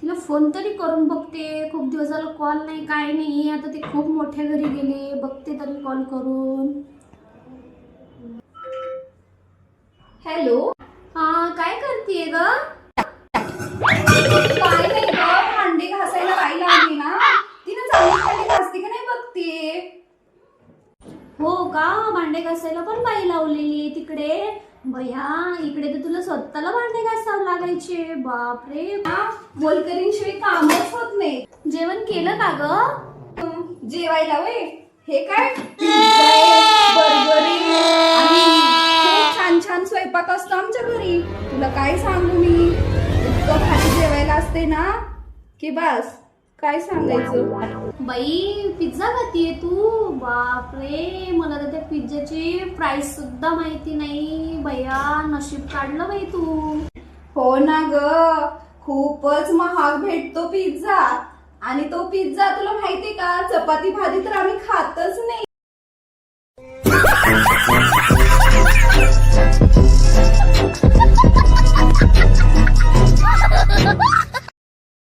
तिला फोन तरी करून बघते, खूप दिवस झाला कॉल नाही काय नाही. आता ते खूप मोठ्या घरी गेले, बघते तरी कॉल करून. हॅलो, हा काय करतेय ग? काय नाही ग, भांडे घासायला बाई लावली ना, तिनं चांगली भांडे घासते का नाही बघते. हो का, भांडे घासायला पण बाई लावलेली तिकडे? बया, इकडे तर तुला स्वतःला भांडे घासावं लागायचे. बापरे, मोलकरींशिवाय कामच होत नाही. जेवण केलं का ग? जेवायला वय हे काय बर्गर आणि खूप छान छान स्वयंपाक असतो आमच्या घरी. तुला काय सांगू मी, इतकं भारी जेवायला असते ना की बस काय सांगायचं. बाई, पिझ्झा खातीये तू? बापरे, मला तर त्या पिझ्झाची प्राइस सुद्धा माहिती नाही. बया, नशीब काढलं बाई तू. हो ना ग, खूपच महाग भेटतो पिझ्झा. आणि तो पिझ्झा तुला माहितीये का, चपाती भाजी तर आम्ही खातच नाही.